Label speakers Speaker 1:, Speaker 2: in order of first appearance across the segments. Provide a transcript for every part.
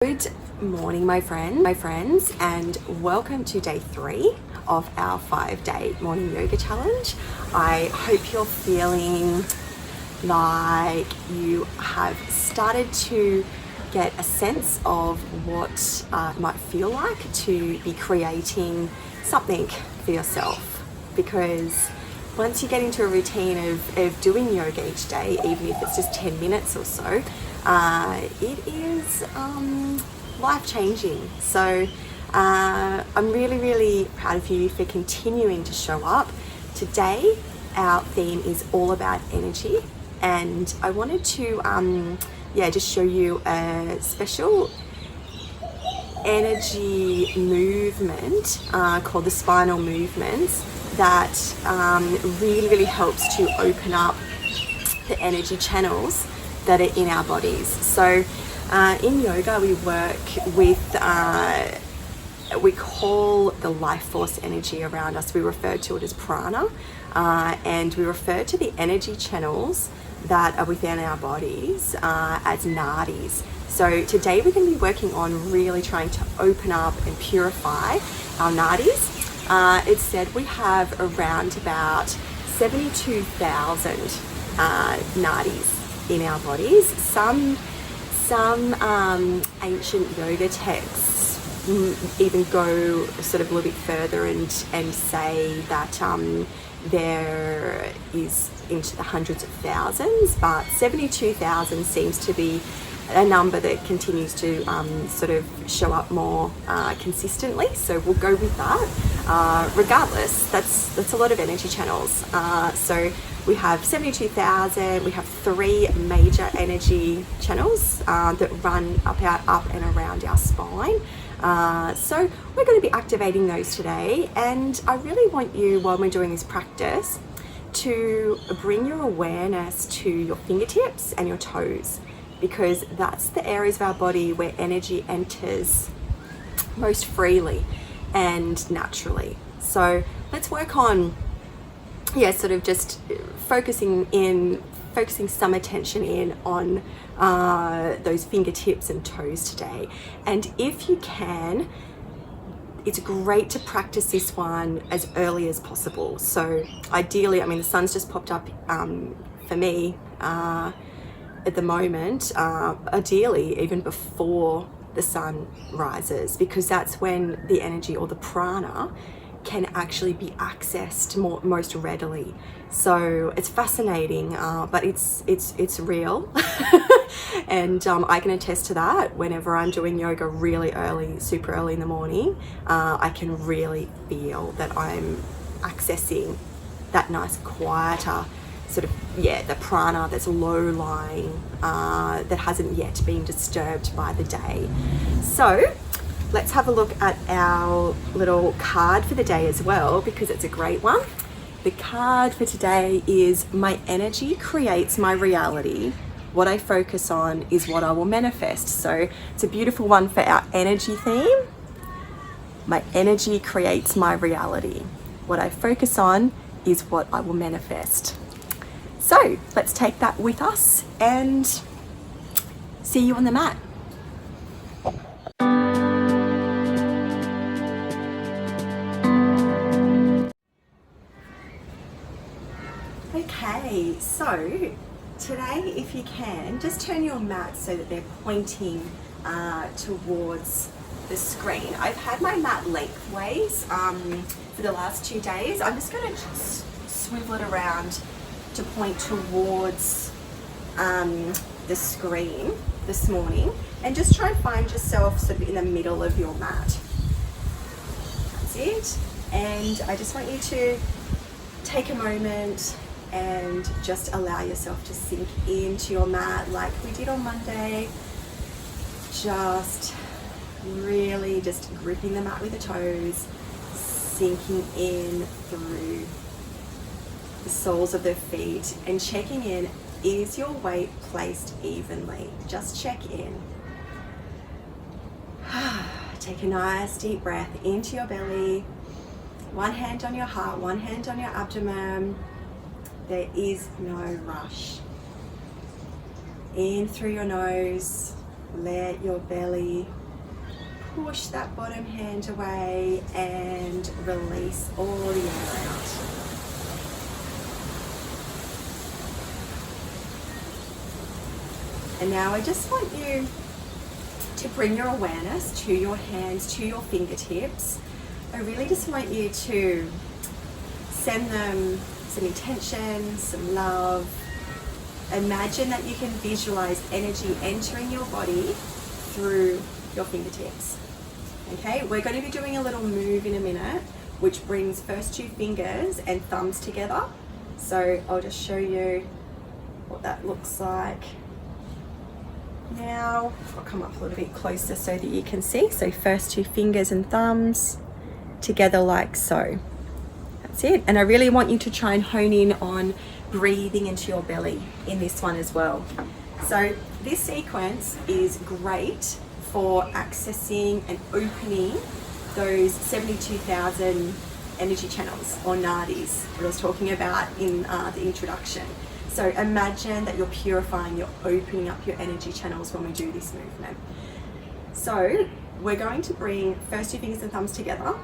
Speaker 1: Good morning, my friends, and welcome to day 3 of our 5-day morning yoga challenge. I hope you're feeling like you have started to get a sense of what it might feel like to be creating something for yourself, because once you get into a routine of doing yoga each day, even if it's just 10 minutes or so, it is life-changing. So I'm really proud of you for continuing to show up. Today our theme is all about energy, and I wanted to just show you a special energy movement called the spinal movements that really helps to open up the energy channels that are in our bodies. So in yoga we work with we call the life force energy around us, we refer to it as prana, and we refer to the energy channels that are within our bodies as nadis. So today we're going to be working on really trying to open up and purify our nadis. It's said we have around about 72,000 nadis in our bodies. Some ancient yoga texts even go sort of a little bit further and say that there is into the hundreds of thousands, but 72,000 seems to be a number that continues to sort of show up more consistently. So we'll go with that. Regardless, that's a lot of energy channels. So we have 72,000. We have 3 major energy channels that run up and around our spine. So we're going to be activating those today, and I really want you, while we're doing this practice, to bring your awareness to your fingertips and your toes, because that's the areas of our body where energy enters most freely and naturally. So let's work on sort of just focusing some attention in on those fingertips and toes today. And if you can, it's great to practice this one as early as possible. So ideally, I mean, the sun's just popped up for me at the moment, ideally even before the sun rises, because that's when the energy or the prana can actually be accessed most readily. So it's fascinating, but it's real. And I can attest to that. Whenever I'm doing yoga really early, super early in the morning, I can really feel that I'm accessing that nice quieter sort of, the prana that's low-lying, that hasn't yet been disturbed by the day. So let's have a look at our little card for the day as well, because it's a great one. The card for today is my energy creates my reality. What I focus on is what I will manifest. So it's a beautiful one for our energy theme. My energy creates my reality. What I focus on is what I will manifest. So let's take that with us and see you on the mat. Okay, so today, if you can, just turn your mat so that they're pointing towards the screen. I've had my mat lengthways for the last 2 days. I'm just going to swivel it around to point towards the screen this morning, and just try and find yourself sort of in the middle of your mat. That's it. And I just want you to take a moment and just allow yourself to sink into your mat like we did on Monday. Just really just gripping the mat with the toes, sinking in through the soles of the feet and checking in, is your weight placed evenly? Just check in. Take a nice deep breath into your belly. One hand on your heart, one hand on your abdomen. There is no rush. In through your nose, Let your belly push that bottom hand away and release all the air out. And now I just want you to bring your awareness to your hands, to your fingertips. I really just want you to send them some intention, some love. Imagine that you can visualize energy entering your body through your fingertips. Okay, we're going to be doing a little move in a minute, which brings first 2 fingers and thumbs together. So I'll just show you what that looks like. Now I'll come up a little bit closer so that you can see. So first 2 fingers and thumbs together like so. That's it. And I really want you to try and hone in on breathing into your belly in this one as well. So this sequence is great for accessing and opening those 72,000 energy channels or nadis that I was talking about in the introduction. So imagine that you're purifying, you're opening up your energy channels when we do this movement. So we're going to bring first 2 fingers and thumbs together.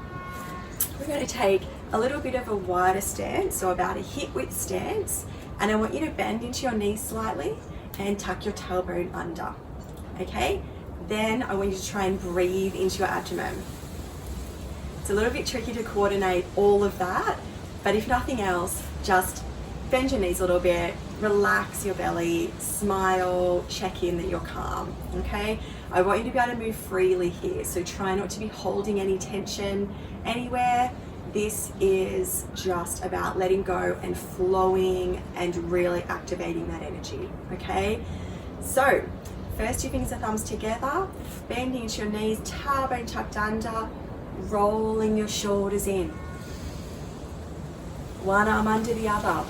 Speaker 1: We're going to take a little bit of a wider stance, so about a hip width stance, and I want you to bend into your knees slightly and tuck your tailbone under. Okay? Then I want you to try and breathe into your abdomen. It's a little bit tricky to coordinate all of that, but if nothing else, just bend your knees a little bit, relax your belly, smile, check in that you're calm, okay? I want you to be able to move freely here, so try not to be holding any tension anywhere. This is just about letting go and flowing and really activating that energy, okay? So, first 2 fingers and thumbs together, bending into your knees, tailbone tucked under, rolling your shoulders in. One arm under the other,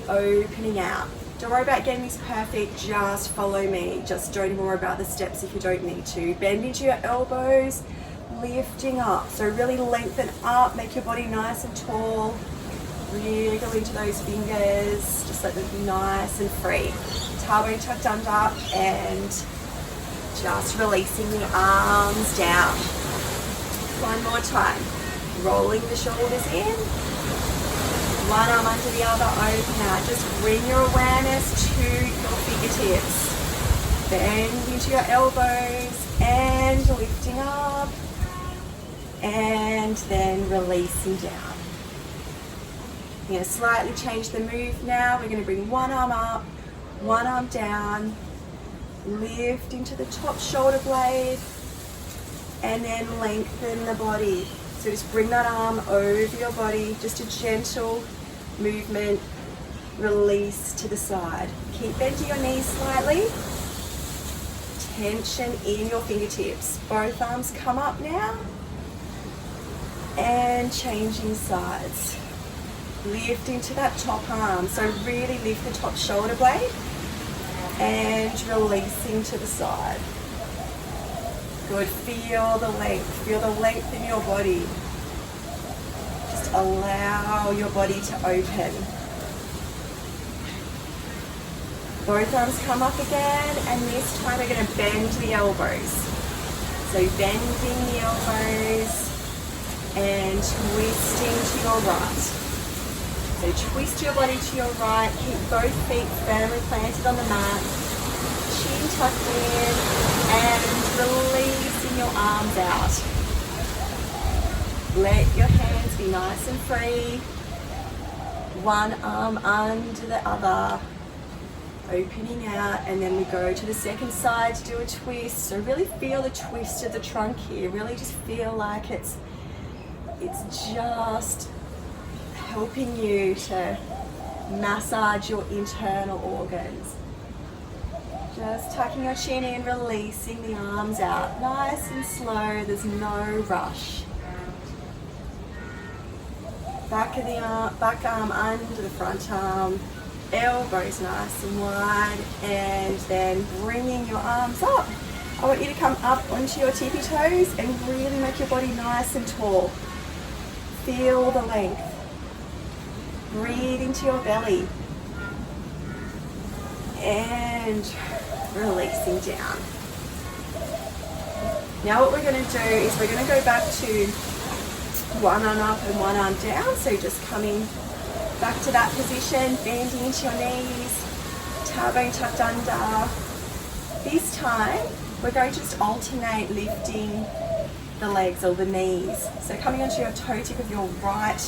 Speaker 1: opening out. Don't worry about getting this perfect, just follow me. Just don't worry about the steps if you don't need to. Bend into your elbows, lifting up. So really lengthen up, make your body nice and tall. Really go into those fingers, just let them be nice and free. Tailbone tucked under and just releasing the arms down. One more time. Rolling the shoulders in. One arm under the other, open out. Just bring your awareness to your fingertips. Bend into your elbows and lifting up. And then releasing down. We're going to slightly change the move now. We're going to bring one arm up, one arm down. Lift into the top shoulder blade. And then lengthen the body. So just bring that arm over your body, just a gentle movement, release to the side. Keep bending your knees slightly. Tension in your fingertips. Both arms come up now. And changing sides. Lifting to that top arm. So really lift the top shoulder blade. And releasing to the side. Good, feel the length in your body. Just allow your body to open. Both arms come up again, and this time we're going to bend the elbows. So bending the elbows and twisting to your right. So twist your body to your right, keep both feet firmly planted on the mat. Chin tucked in and releasing your arms out. Let your hands be nice and free. One arm under the other. Opening out, and then we go to the second side to do a twist. So really feel the twist of the trunk here. Really just feel like it's just helping you to massage your internal organs. Just tucking your chin in, releasing the arms out. Nice and slow, there's no rush. Back arm under the front arm. Elbows nice and wide, and then bringing your arms up. I want you to come up onto your tippy toes and really make your body nice and tall. Feel the length. Breathe into your belly. And releasing down. Now what we're going to do is we're going to go back to one arm up and one arm down. So just coming back to that position, bending into your knees, tailbone tucked under. This time we're going to just alternate lifting the legs or the knees. So coming onto your toe tip of your right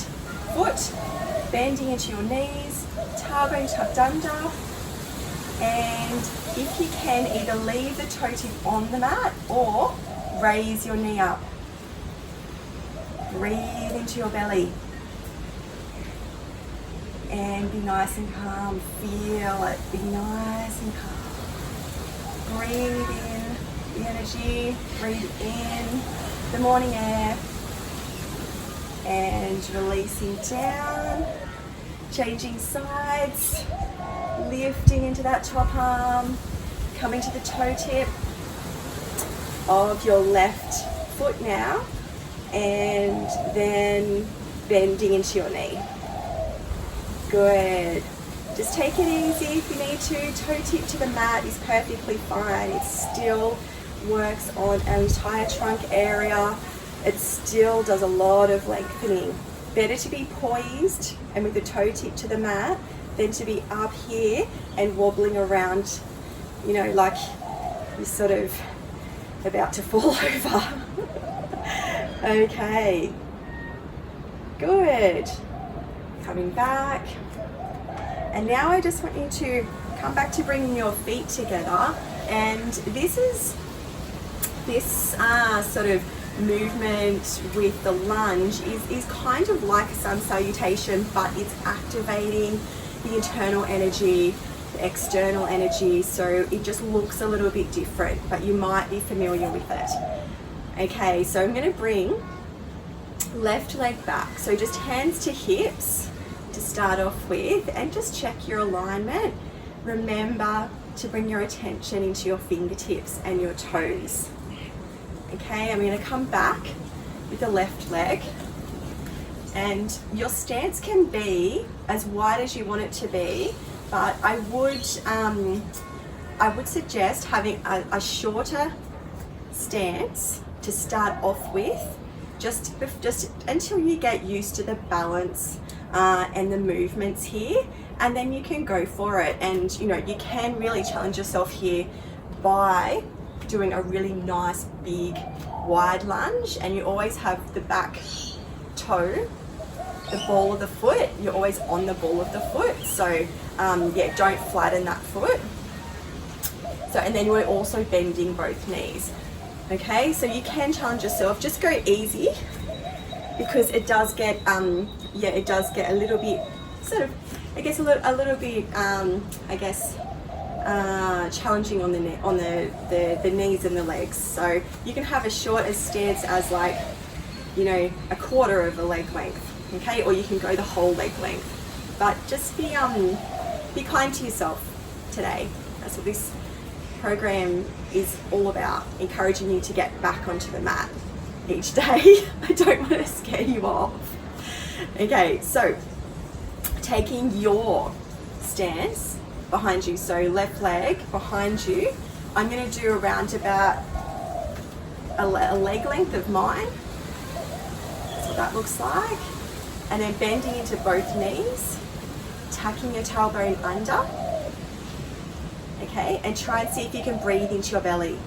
Speaker 1: foot, bending into your knees, tailbone tucked under, and if you can, either leave the toe tip on the mat or raise your knee up. Breathe into your belly and be nice and calm. Feel it, be nice and calm. Breathe in the energy, breathe in the morning air, and releasing down, changing sides, lifting into that top arm, coming to the toe tip of your left foot now, and then bending into your knee. Good. Just take it easy if you need to. Toe tip to the mat is perfectly fine. It still works on an entire trunk area. It still does a lot of lengthening. Better to be poised and with the toe tip to the mat than to be up here and wobbling around, you know, like you're sort of about to fall over. Okay, good. Coming back. And now I just want you to come back to bringing your feet together. And this sort of movement with the lunge is kind of like a sun salutation, but it's activating the internal energy, the external energy, so it just looks a little bit different, but you might be familiar with it. Okay, so I'm going to bring left leg back, so just hands to hips to start off with, and just check your alignment. Remember to bring your attention into your fingertips and your toes. Okay, I'm going to come back with the left leg, and your stance can be as wide as you want it to be, but I would suggest having a shorter stance to start off with, just until you get used to the balance and the movements here, and then you can go for it. And you know, you can really challenge yourself here by doing a really nice big wide lunge, and you always have the back toe, the ball of the foot, you're always on the ball of the foot, so yeah, don't flatten that foot. So, and then we're also bending both knees. Okay, so you can challenge yourself, just go easy, because it does get yeah, it does get a little bit sort of, I guess a little bit challenging on the knees and the legs. So you can have as short a stance as, like, you know, a quarter of a leg length, okay, or you can go the whole leg length. But just be kind to yourself today. That's what this program is all about, encouraging you to get back onto the mat each day. I don't want to scare you off. Okay, so taking your stance behind you, so left leg behind you, I'm going to do around about a leg length of mine. That's what that looks like. And then bending into both knees, tucking your tailbone under. Okay, and try and see if you can breathe into your belly.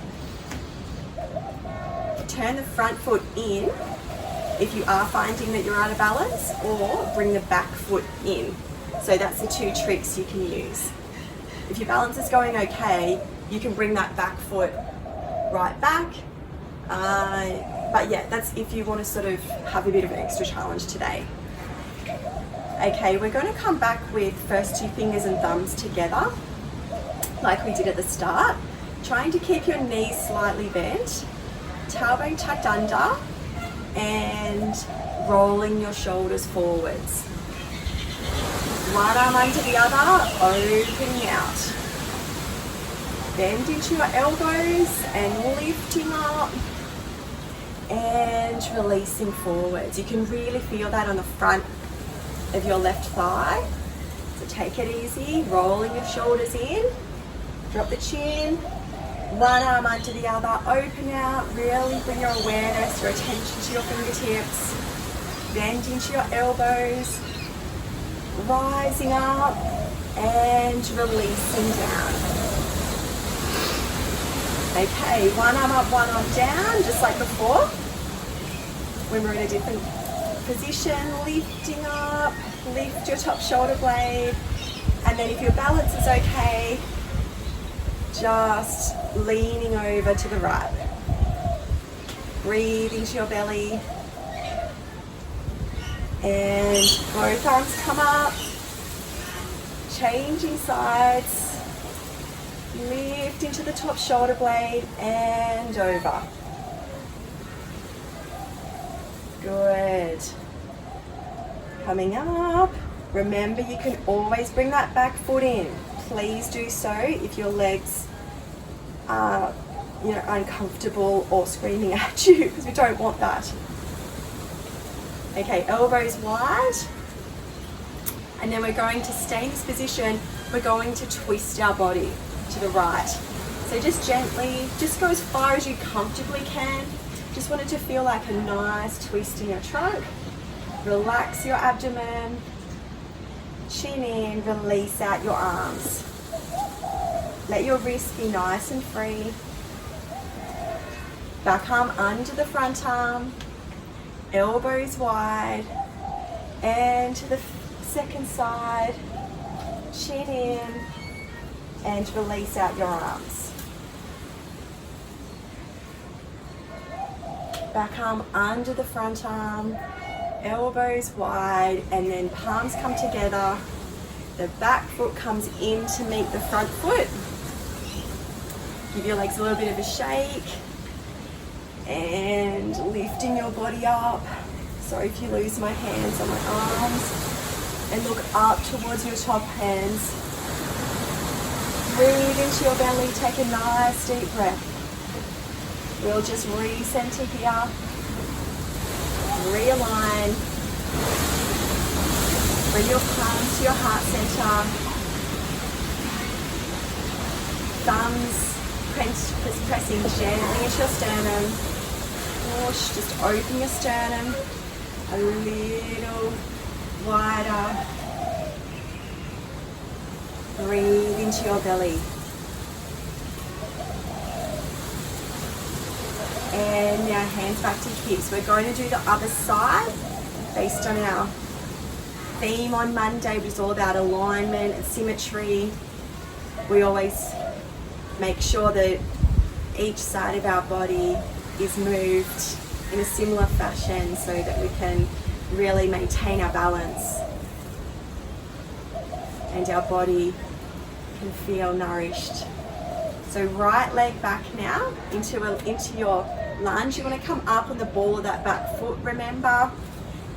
Speaker 1: Turn the front foot in if you are finding that you're out of balance, or bring the back foot in. So that's the two tricks you can use. If your balance is going okay, you can bring that back foot right back. But yeah, that's if you want to sort of have a bit of an extra challenge today. Okay, we're going to come back with first two fingers and thumbs together, like we did at the start. Trying to keep your knees slightly bent, tailbone tucked under, and rolling your shoulders forwards. One arm under the other, opening out. Bend into your elbows and lifting up and releasing forwards. You can really feel that on the front of your left thigh. So take it easy, rolling your shoulders in, drop the chin, One arm under the other, open out, really bring your awareness, your attention to your fingertips, bending to your elbows, rising up and releasing down. Okay, one arm up, one arm down, just like before. When we're in a different position, lifting up, lift your top shoulder blade, and then if your balance is okay, just leaning over to the right. Breathe into your belly, and both arms come up, changing sides, lift into the top shoulder blade and over. Good. Coming up, remember you can always bring that back foot in. Please do so if your legs are, uncomfortable or screaming at you, because we don't want that. Okay, elbows wide. And then we're going to stay in this position. We're going to twist our body to the right. So just gently, just go as far as you comfortably can. Just want it to feel like a nice twist in your trunk. Relax your abdomen. Chin in, release out your arms. Let your wrists be nice and free. Back arm under the front arm. Elbows wide. And to the second side. Chin in and release out your arms. Back arm under the front arm, elbows wide, and then palms come together. The back foot comes in to meet the front foot. Give your legs a little bit of a shake and lifting your body up. Sorry if you lose my hands on my arms. And look up towards your top hands. Breathe into your belly, take a nice deep breath. We'll just recenter here, realign, bring your palms to your heart center, thumbs pressing gently into your sternum, push, just open your sternum a little wider, breathe into your belly. And now hands back to hips. We're going to do the other side based on our theme on Monday, which is all about alignment and symmetry. We always make sure that each side of our body is moved in a similar fashion so that we can really maintain our balance and our body can feel nourished. So right leg back now into your lunge. You want to come up on the ball of that back foot, remember,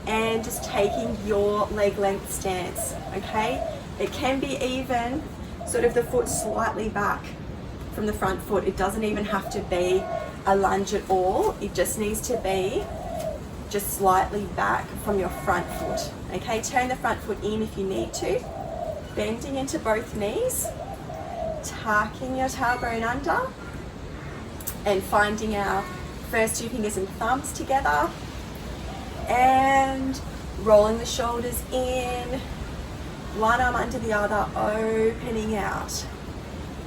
Speaker 1: and just taking your leg length stance, okay? It can be even sort of the foot slightly back from the front foot. It doesn't even have to be a lunge at all. It just needs to be just slightly back from your front foot, okay? Turn the front foot in if you need to. Bending into both knees. Tucking your tailbone under and finding our first two fingers and thumbs together and rolling the shoulders in, one arm under the other, opening out.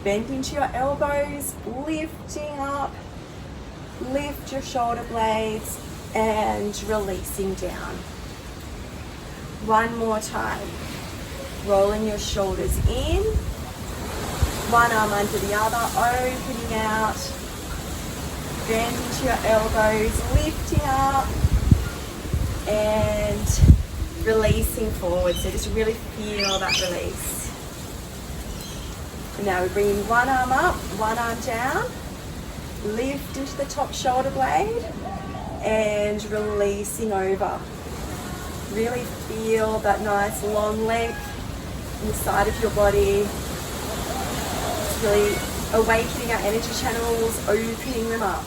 Speaker 1: Bend into your elbows, lifting up, lift your shoulder blades and releasing down. One more time. Rolling your shoulders in, one arm under the other, opening out. Bend into your elbows, lifting up and releasing forward. So just really feel that release. And now we're bringing one arm up, one arm down. Lift into the top shoulder blade and releasing over. Really feel that nice long length in the side of your body. Just really awakening our energy channels, opening them up.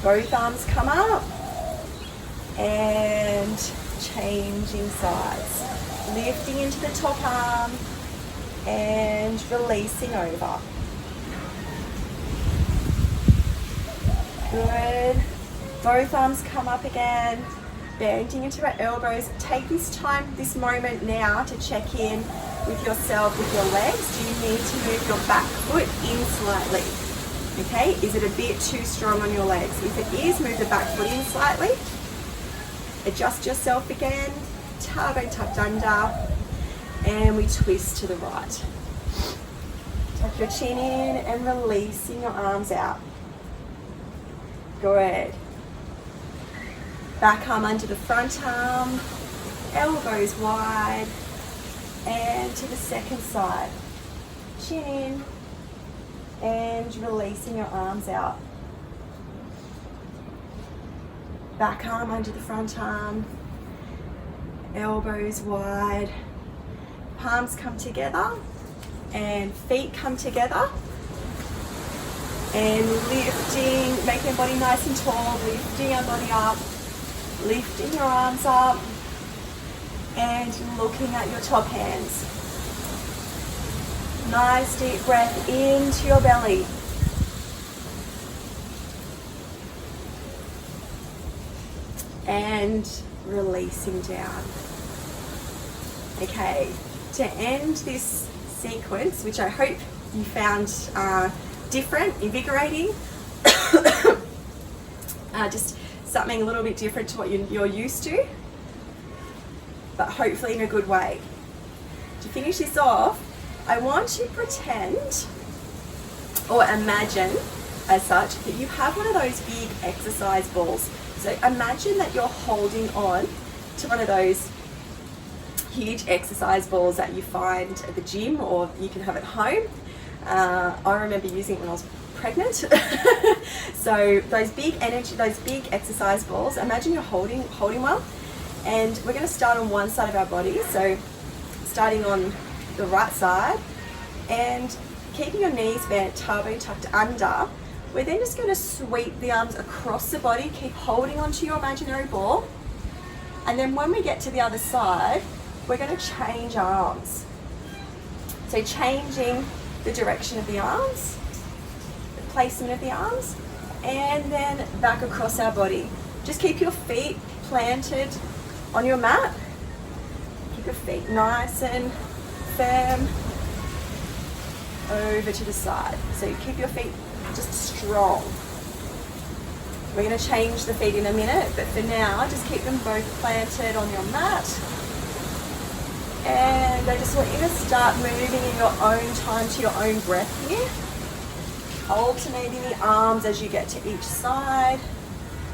Speaker 1: Both arms come up and changing sides. Lifting into the top arm and releasing over. Good. Both arms come up again, bending into our elbows. Take this time, this moment now to check in with yourself, with your legs. Do you need to move your back foot in slightly? Okay, is it a bit too strong on your legs? If it is, move the back foot in slightly. Adjust yourself again, tailbone tucked under, and we twist to the right. Tuck your chin in and releasing your arms out. Good. Back arm under the front arm, elbows wide, and to the second side. Chin in and releasing your arms out. Back arm under the front arm, elbows wide, palms come together and feet come together. And lifting, making your body nice and tall, lifting our body up, lifting your arms up, and looking at your top hands. Nice deep breath into your belly. And releasing down. Okay, to end this sequence, which I hope you found different, invigorating, just something a little bit different to what you're used to, but hopefully in a good way. To finish this off, I want you to pretend or imagine as such that you have one of those big exercise balls. So imagine that you're holding on to one of those huge exercise balls that you find at the gym or you can have at home. I remember using it when I was pregnant. So those big exercise balls, imagine you're holding one, and we're going to start on one side of our body. So starting on the right side and keeping your knees bent, tailbone tucked under. We're then just going to sweep the arms across the body, keep holding onto your imaginary ball. And then when we get to the other side, we're going to change arms. So changing the direction of the arms, the placement of the arms, and then back across our body. Just keep your feet planted on your mat. Keep your feet nice and firm over to the side. So you keep your feet just strong. We're going to change the feet in a minute, but for now, just keep them both planted on your mat. And I just want you to start moving in your own time to your own breath here. Alternating the arms as you get to each side,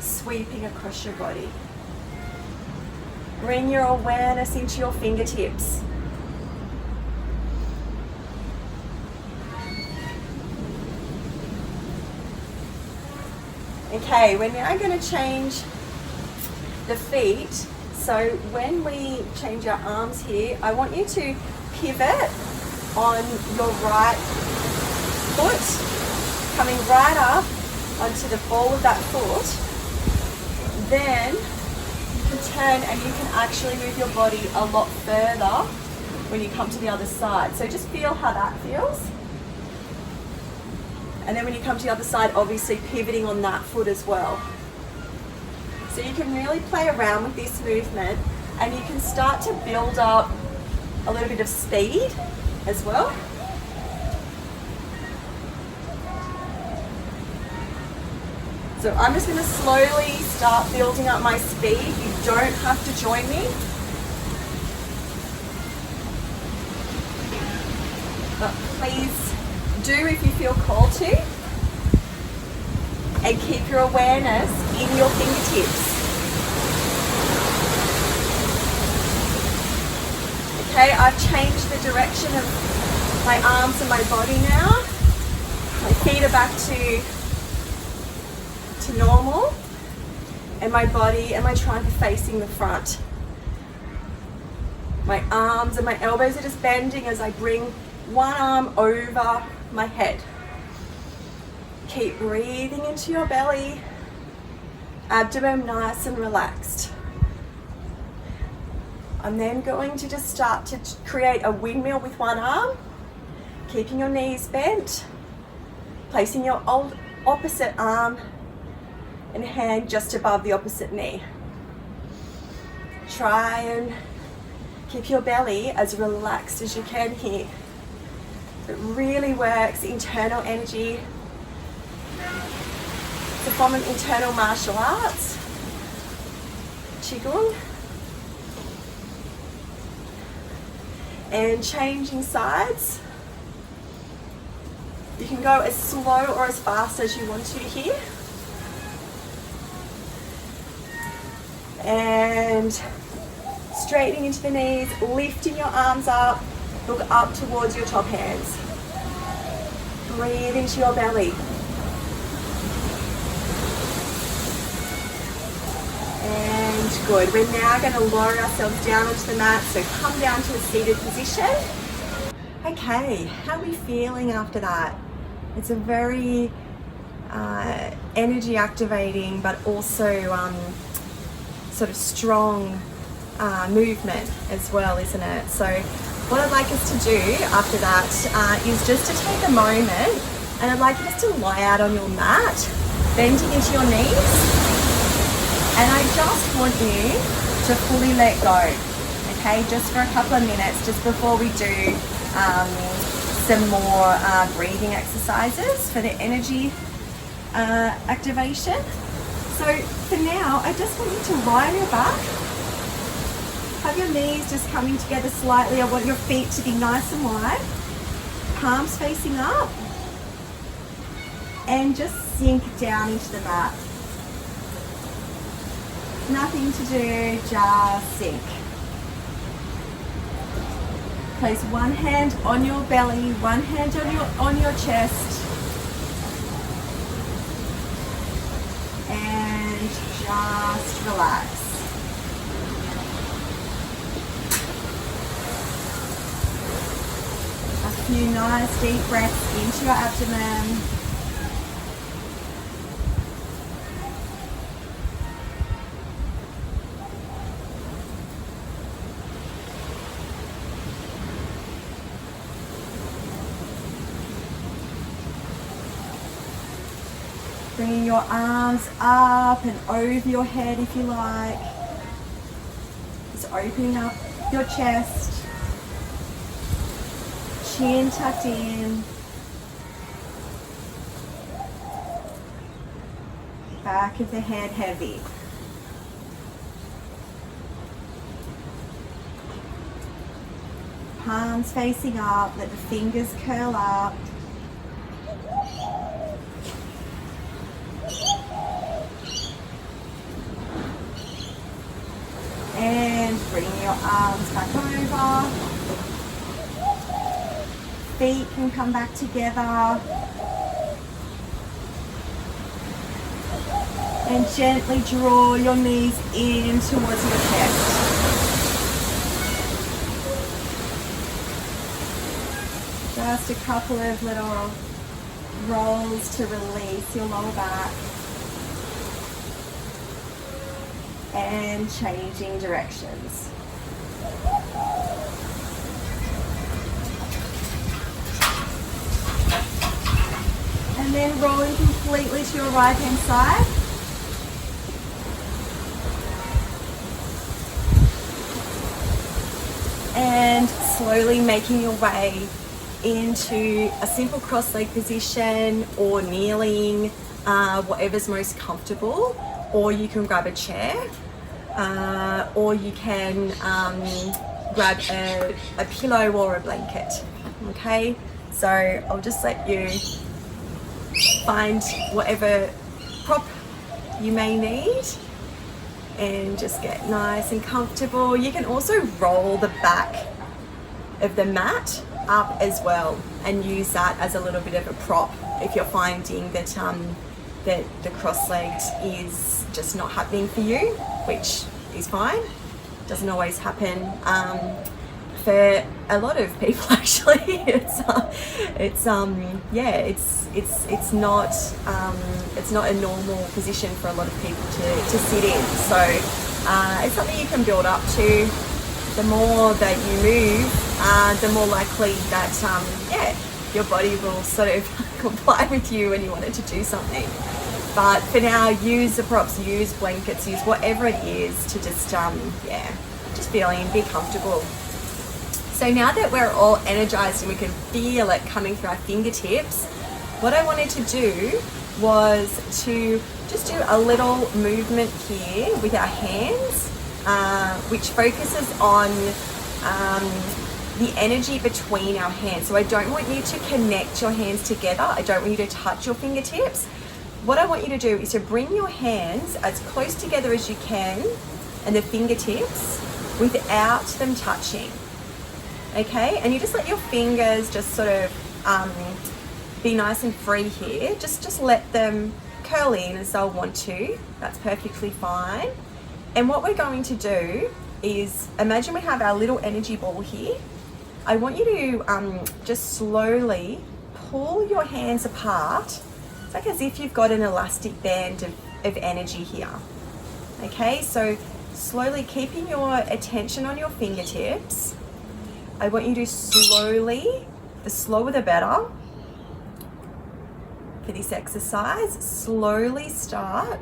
Speaker 1: sweeping across your body. Bring your awareness into your fingertips. Okay, we're now going to change the feet. So when we change our arms here, I want you to pivot on your right foot, coming right up onto the ball of that foot. Then you can turn and you can actually move your body a lot further when you come to the other side. So just feel how that feels. And then when you come to the other side, obviously pivoting on that foot as well. So you can really play around with this movement and you can start to build up a little bit of speed as well. So I'm just going to slowly start building up my speed. You don't have to join me. But please do if you feel called to. And keep your awareness in your fingertips. Okay, I've changed the direction of my arms and my body now. My feet are back to normal. And my body and my trunk are facing the front. My arms and my elbows are just bending as I bring one arm over my head. Keep breathing into your belly, abdomen nice and relaxed. I'm then going to just start to create a windmill with one arm, keeping your knees bent, placing your opposite arm and hand just above the opposite knee. Try and keep your belly as relaxed as you can here. It really works, internal energy. It's a form of internal martial arts, Qigong. And changing sides. You can go as slow or as fast as you want to here. And straightening into the knees, lifting your arms up, look up towards your top hands. Breathe into your belly. And good. We're now going to lower ourselves down onto the mat, so come down to a seated position. Okay, how are we feeling after that? It's a very energy activating, but also sort of strong movement as well, isn't it? So what I'd like us to do after that is just to take a moment, and I'd like you just to lie out on your mat, bending into your knees, and I just want you to fully let go, okay, just for a couple of minutes, just before we do some more breathing exercises for the energy activation. So for now, I just want you to lie on your back. Have your knees just coming together slightly. I want your feet to be nice and wide. Palms facing up. And just sink down into the mat. Nothing to do, just sink. Place one hand on your belly, one hand on your chest. And just relax. A few nice deep breaths into your abdomen. Bringing your arms up and over your head if you like. Just opening up your chest. Chin tucked in. Back of the head heavy. Palms facing up, let the fingers curl up. And bring your arms back over. Feet can come back together. And gently draw your knees in towards your chest. Just a couple of little rolls to release your lower back. And changing directions. And then rolling completely to your right hand side. And slowly making your way into a simple cross-leg position or kneeling, whatever's most comfortable. Or you can grab a chair, or you can grab a pillow or a blanket, okay? So I'll just let you find whatever prop you may need and just get nice and comfortable. You can also roll the back of the mat up as well and use that as a little bit of a prop if you're finding that that the cross-legged is just not happening for you, which is fine. Doesn't always happen for a lot of people actually. It's not a normal position for a lot of people to sit in. So it's something you can build up to. The more that you move, the more likely that your body will sort of comply with you when you want it to do something. But for now, use the props, use blankets, use whatever it is to just, just feel in, be comfortable. So now that we're all energized and we can feel it coming through our fingertips, what I wanted to do was to just do a little movement here with our hands, which focuses on the energy between our hands. So I don't want you to connect your hands together. I don't want you to touch your fingertips. What I want you to do is to bring your hands as close together as you can and the fingertips without them touching. Okay, and you just let your fingers just sort of be nice and free here. Just let them curl in as they'll want to. That's perfectly fine. And what we're going to do is, imagine we have our little energy ball here. I want you to just slowly pull your hands apart. It's like as if you've got an elastic band of energy here. Okay, so slowly keeping your attention on your fingertips. I want you to slowly, the slower the better for this exercise, slowly start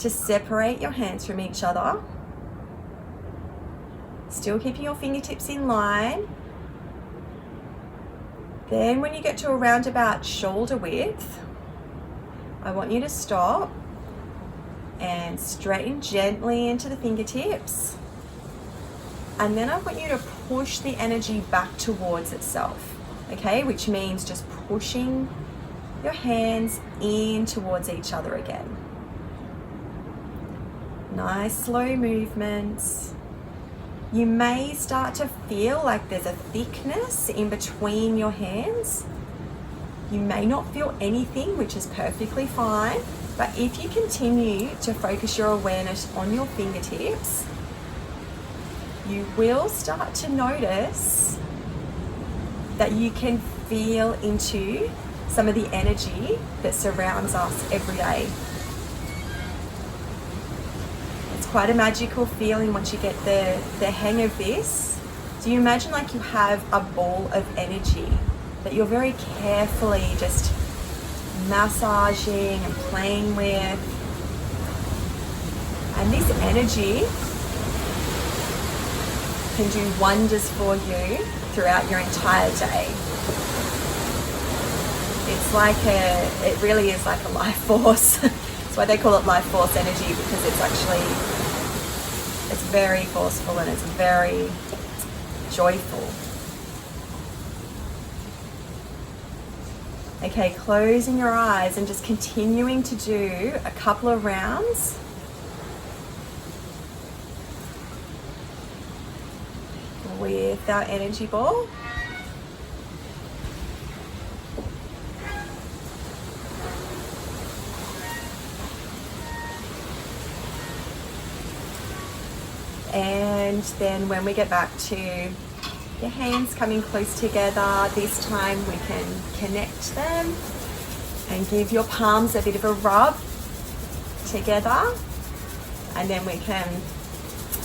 Speaker 1: to separate your hands from each other. Still keeping your fingertips in line. Then when you get to around about shoulder width, I want you to stop and straighten gently into the fingertips. And then I want you to push the energy back towards itself, okay? Which means just pushing your hands in towards each other again. Nice slow movements. You may start to feel like there's a thickness in between your hands. You may not feel anything, which is perfectly fine. But if you continue to focus your awareness on your fingertips, you will start to notice that you can feel into some of the energy that surrounds us every day. It's quite a magical feeling once you get the hang of this. So you imagine like you have a ball of energy that you're very carefully just massaging and playing with. And this energy can do wonders for you throughout your entire day. It really is like a life force. That's why they call it life force energy, because it's very forceful and it's very joyful. Okay, closing your eyes and just continuing to do a couple of rounds. With our energy ball. And then when we get back to your hands coming close together, this time we can connect them and give your palms a bit of a rub together. And then we can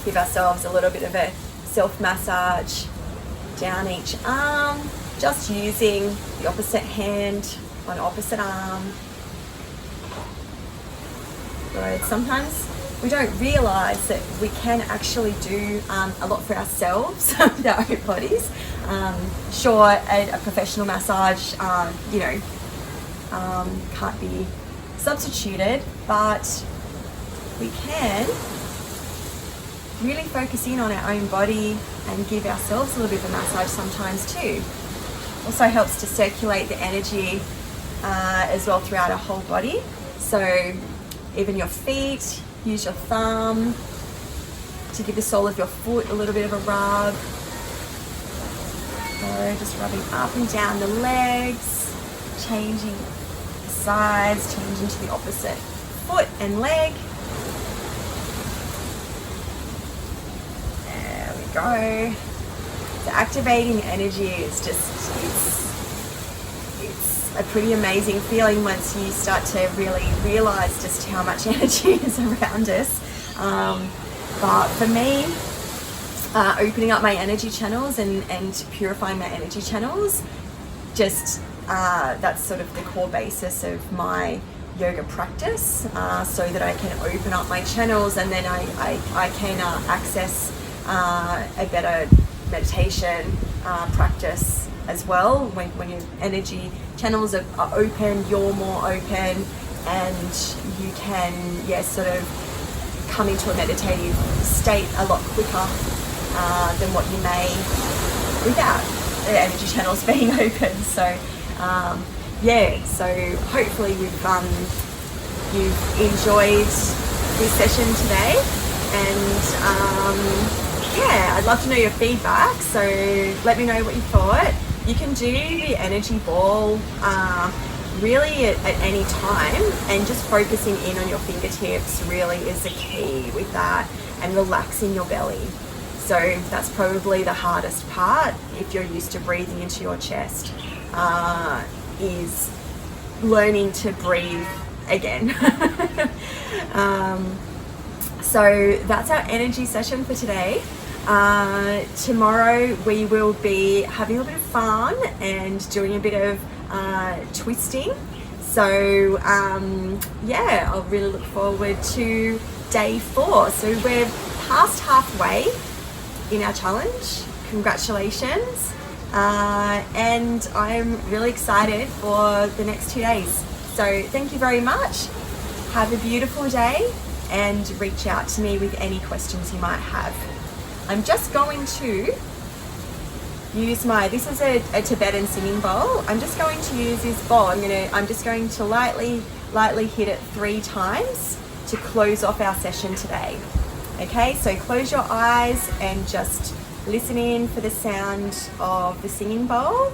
Speaker 1: give ourselves a little bit of a self-massage down each arm, just using the opposite hand on opposite arm. Good. Sometimes we don't realize that we can actually do a lot for ourselves with our own bodies. Sure, a professional massage, can't be substituted, but we can really focus in on our own body and give ourselves a little bit of a massage sometimes too. Also helps to circulate the energy as well throughout our whole body. So even your feet, use your thumb to give the sole of your foot a little bit of a rub. So just rubbing up and down the legs, changing the sides, changing to the opposite foot and leg. Go. So activating energy is just, it's a pretty amazing feeling once you start to really realize just how much energy is around us. But for me, opening up my energy channels and purifying my energy channels, just that's sort of the core basis of my yoga practice so that I can open up my channels, and then I can access a better meditation practice as well. When your energy channels are open, you're more open, and you can sort of come into a meditative state a lot quicker than what you may without the energy channels being open. So so hopefully you've enjoyed this session today, and I'd love to know your feedback, so let me know what you thought. You can do the energy ball really at any time, and just focusing in on your fingertips really is the key with that, and relaxing your belly. So that's probably the hardest part if you're used to breathing into your chest, is learning to breathe again. So that's our energy session for today. Tomorrow we will be having a bit of fun and doing a bit of twisting. So I'll really look forward to day 4. So we're past halfway in our challenge. Congratulations. And I'm really excited for the next 2 days. So thank you very much. Have a beautiful day, and reach out to me with any questions you might have. I'm just going to use this is a Tibetan singing bowl. I'm just going to use this bowl. I'm just going to lightly hit it 3 times to close off our session today. Okay, so close your eyes and just listen in for the sound of the singing bowl.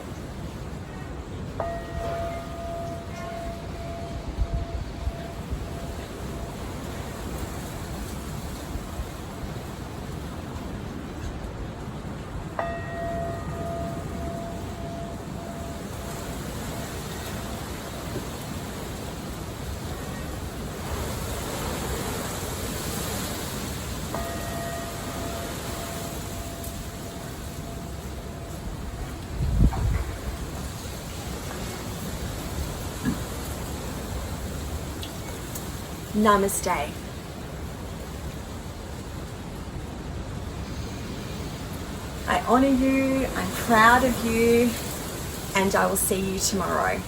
Speaker 1: Namaste. I honor you, I'm proud of you, and I will see you tomorrow.